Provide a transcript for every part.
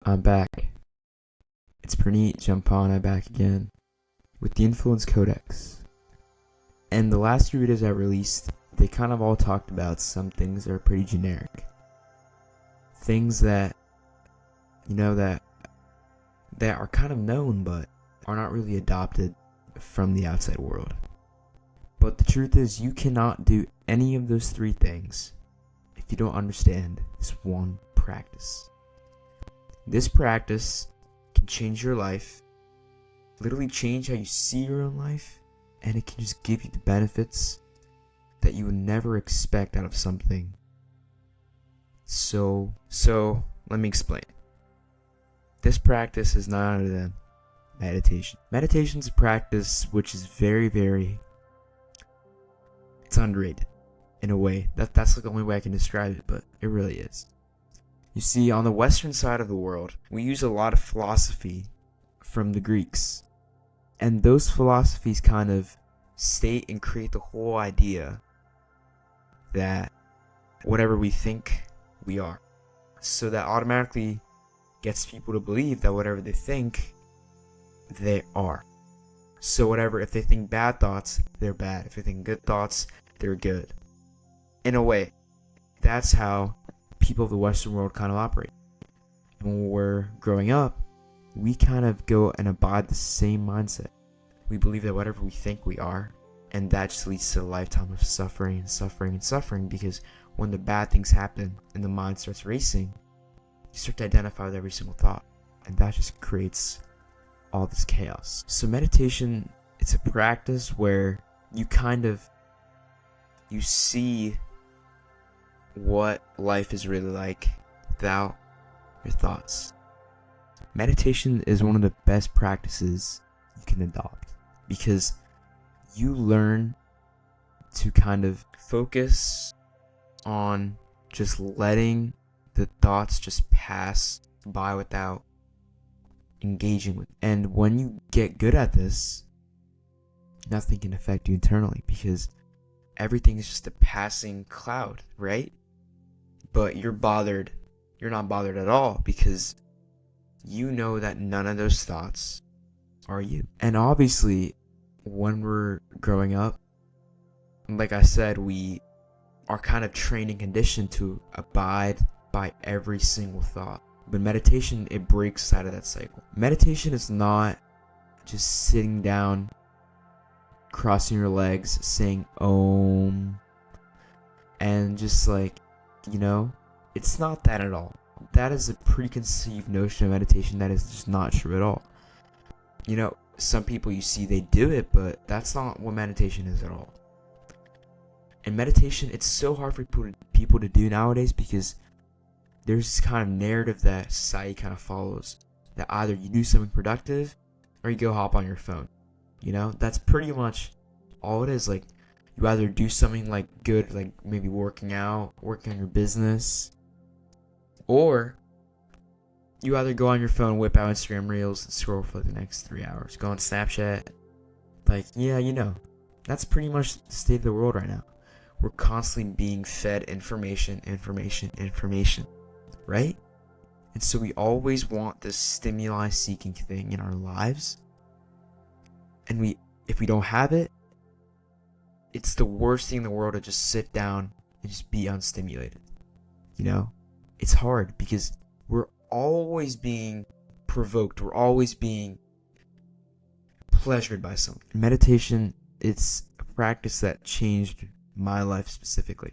I'm back. It's Praneet Jampana back again with the Influence Codex. And the last few videos I released, they kind of all talked about some things that are pretty generic. Things that, that are kind of known but are not really adopted from the outside world. But the truth is, you cannot do any of those three things if you don't understand this one practice. This practice can change your life, literally change how you see your own life, and it can just give you the benefits that you would never expect out of something. So let me explain. This practice is none other than meditation. Meditation is a practice which is it's underrated in a way. That's like the only way I can describe it, but it really is. You see, on the Western side of the world, we use a lot of philosophy from the Greeks. And those philosophies kind of state and create the whole idea that whatever we think, we are. So that automatically gets people to believe that whatever they think, they are. So if they think bad thoughts, they're bad. If they think good thoughts, they're good. In a way, that's how people of the Western world kind of operate. And when we're growing up, we kind of go and abide the same mindset. We believe that whatever we think we are, and that just leads to a lifetime of suffering and suffering and suffering, because when the bad things happen and the mind starts racing, you start to identify with every single thought, and that just creates all this chaos. So meditation, it's a practice where you see what life is really like without your thoughts. Meditation is one of the best practices you can adopt, because you learn to kind of focus on just letting the thoughts just pass by without engaging with. And when you get good at this, nothing can affect you internally, because everything is just a passing cloud, right? But you're not bothered at all, because you know that none of those thoughts are you. And obviously, when we're growing up, like I said, we are kind of trained and conditioned to abide by every single thought. But meditation, it breaks out of that cycle. Meditation is not just sitting down, crossing your legs, saying Om, and just it's not that at all. That is a preconceived notion of meditation that is just not true at all. Some people you see, they do it, but that's not what meditation is at all. And meditation, it's so hard for people to do nowadays, because there's this kind of narrative that society kind of follows, that either you do something productive or you go hop on your phone. That's pretty much all it is. Like, you either do something like good, like maybe working out, working on your business, or you either go on your phone, whip out Instagram Reels, and scroll for the next 3 hours. Go on Snapchat. That's pretty much the state of the world right now. We're constantly being fed information, right? And so we always want this stimuli-seeking thing in our lives. And if we don't have it, it's the worst thing in the world to just sit down and just be unstimulated. It's hard, because we're always being provoked. We're always being pleasured by something. Meditation, it's a practice that changed my life specifically.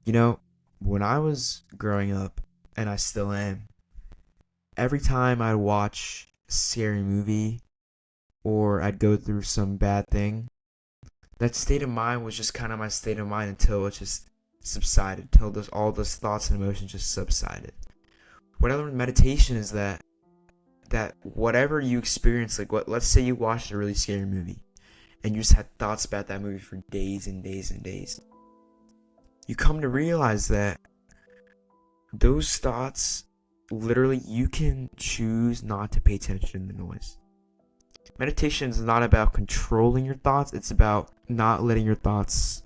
When I was growing up, and I still am, every time I'd watch a scary movie or I'd go through some bad thing, that state of mind was just kind of my state of mind until it just subsided, until all those thoughts and emotions just subsided. What I learned in meditation is that whatever you experience, let's say you watched a really scary movie and you just had thoughts about that movie for days and days and days, you come to realize that those thoughts, literally, you can choose not to pay attention to the noise. Meditation is not about controlling your thoughts, it's about not letting your thoughts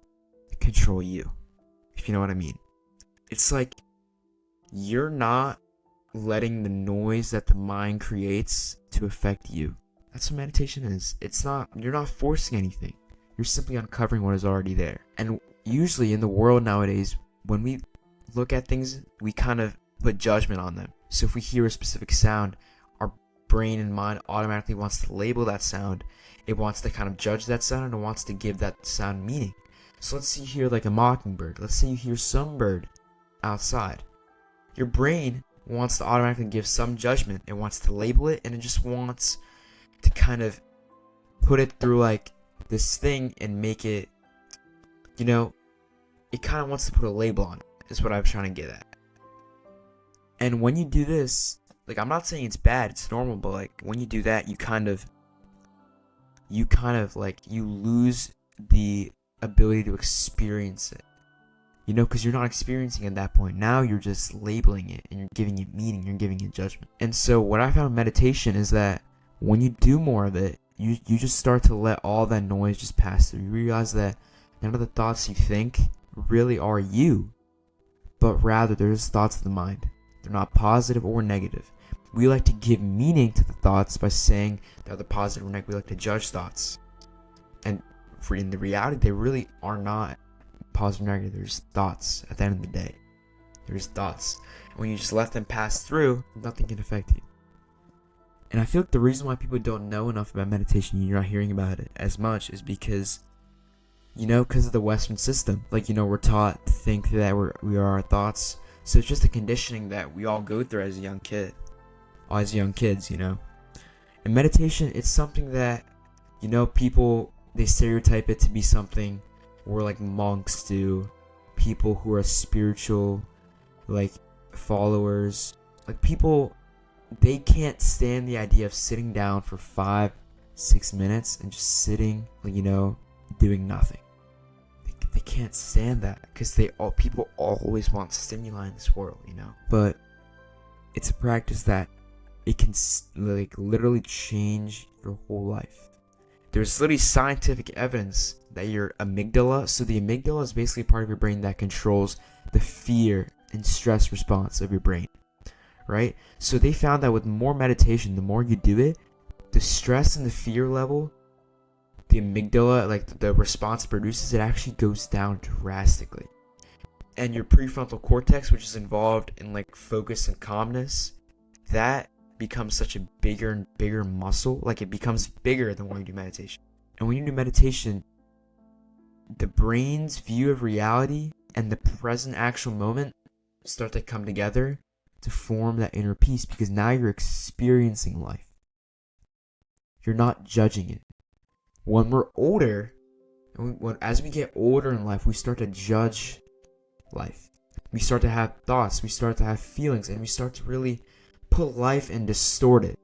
control you, if you know what I mean. It's like you're not letting the noise that the mind creates to affect you. That's what meditation is. You're not forcing anything. You're simply uncovering what is already there. And usually in the world nowadays, when we look at things, we kind of put judgment on them. So if we hear a specific sound, our brain and mind automatically wants to label that sound. It wants to kind of judge that sound, and it wants to give that sound meaning. So let's say you hear like a mockingbird. Let's say you hear some bird outside. Your brain wants to automatically give some judgment. It wants to label it, and it just wants to kind of put it through like this thing and make it, it kind of wants to put a label on it, is what I'm trying to get at. And when you do this, like, I'm not saying it's bad, it's normal, but like when you do that, you lose the ability to experience it. Because you're not experiencing it at that point. Now you're just labeling it and you're giving it meaning, you're giving it judgment. And so what I found in meditation is that when you do more of it, you just start to let all that noise just pass through. You realize that none of the thoughts you think really are you, but rather they're just thoughts of the mind. They're not positive or negative. We like to give meaning to the thoughts by saying they're either positive or negative. We like to judge thoughts. And in the reality, they really are not positive or negative. They're just thoughts at the end of the day. They're just thoughts. And when you just let them pass through, nothing can affect you. And I feel like the reason why people don't know enough about meditation, you're not hearing about it as much, is because of the Western system. We're taught to think that we are our thoughts. So it's just the conditioning that we all go through as young kids. And meditation, it's something that, people, they stereotype it to be something where like monks do, people who are spiritual, like followers, like people, they can't stand the idea of sitting down for 5-6 minutes and just sitting, doing nothing. They can't stand that because people always want stimuli in this world, But it's a practice that it can literally change your whole life. There's literally scientific evidence that your amygdala, so the amygdala is basically part of your brain that controls the fear and stress response of your brain, right? So they found that with more meditation, the more you do it, the stress and the fear level, the amygdala, like the response it produces, it actually goes down drastically. And your prefrontal cortex, which is involved in like focus and calmness, that becomes such a bigger and bigger muscle. Like, it becomes bigger the more you do meditation. And when you do meditation, the brain's view of reality and the present actual moment start to come together to form that inner peace, because now you're experiencing life. You're not judging it. When we're older, as we get older in life, we start to judge life. We start to have thoughts, we start to have feelings, and we start to really put life and distort it.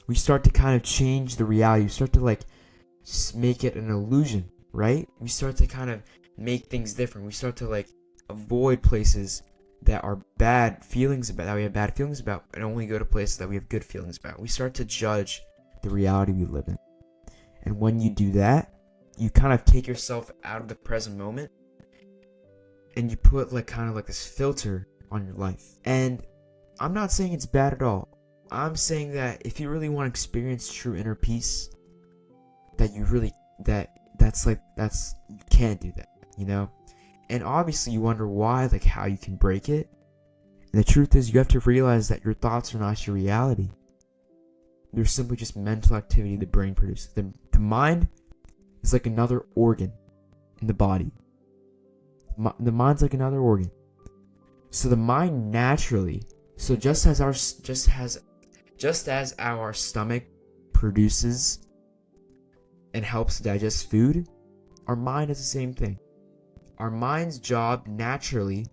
We start to kind of change the reality. We start to make it an illusion, right? We start to kind of make things different. We start to avoid places that are bad feelings about, that we have bad feelings about, and only go to places that we have good feelings about. We start to judge the reality we live in. And when you do that, you kind of take yourself out of the present moment and you put this filter on your life. And I'm not saying it's bad at all. I'm saying that if you really want to experience true inner peace, you can't do that, And obviously you wonder why, how you can break it. And the truth is, you have to realize that your thoughts are not your reality. They're simply just mental activity the brain produces. The mind is like another organ in the body. The mind's like another organ. So the mind naturally, just as our stomach produces and helps digest food, our mind is the same thing. Our mind's job naturally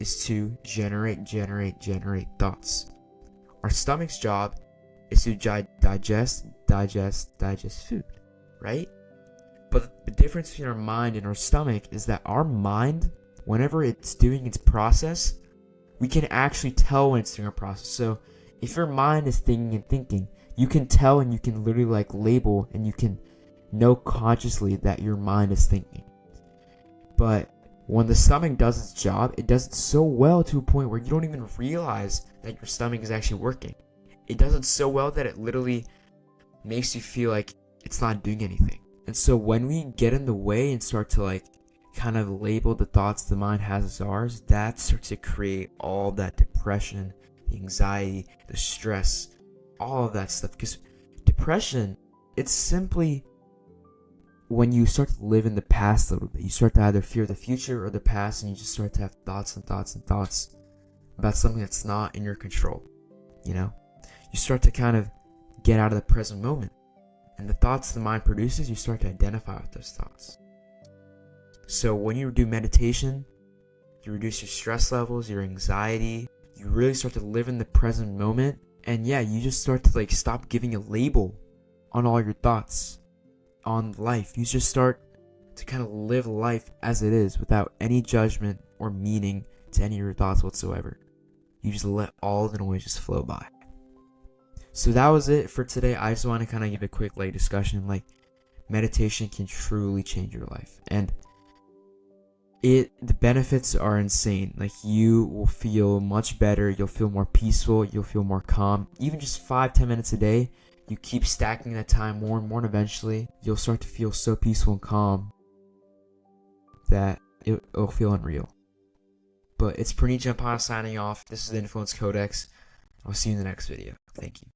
is to generate thoughts. Our stomach's job is to digest food, right? But the difference between our mind and our stomach is that our mind, whenever it's doing its process, we can actually tell when it's doing a process. So if your mind is thinking, you can tell, and you can literally label, and you can know consciously that your mind is thinking. But when the stomach does its job, it does it so well to a point where you don't even realize that your stomach is actually working. It does it so well that it literally makes you feel like it's not doing anything. And so when we get in the way and start to like kind of label the thoughts the mind has as ours, that starts to create all that depression, the anxiety, the stress, all of that stuff. Because depression, it's simply when you start to live in the past a little bit. You start to either fear the future or the past, and you just start to have thoughts and thoughts and thoughts about something that's not in your control. You know, you start to kind of get out of the present moment, and the thoughts the mind produces, you start to identify with those thoughts. So when you do meditation, you reduce your stress levels, your anxiety. You really start to live in the present moment, and yeah, you just start to like stop giving a label on all your thoughts on life. You just start to kind of live life as it is without any judgment or meaning to any of your thoughts whatsoever. You just let all the noise just flow by. So that was it for today. I just want to kind of give a quick like discussion. Like, meditation can truly change your life, and the benefits are insane. Like, you will feel much better, you'll feel more peaceful, you'll feel more calm. Even just 5-10 minutes a day, you keep stacking that time more and more, and eventually you'll start to feel so peaceful and calm that it'll feel unreal. But it's Praneet Jampana signing off. This is the Influence Codex. I'll see you in the next video. Thank you.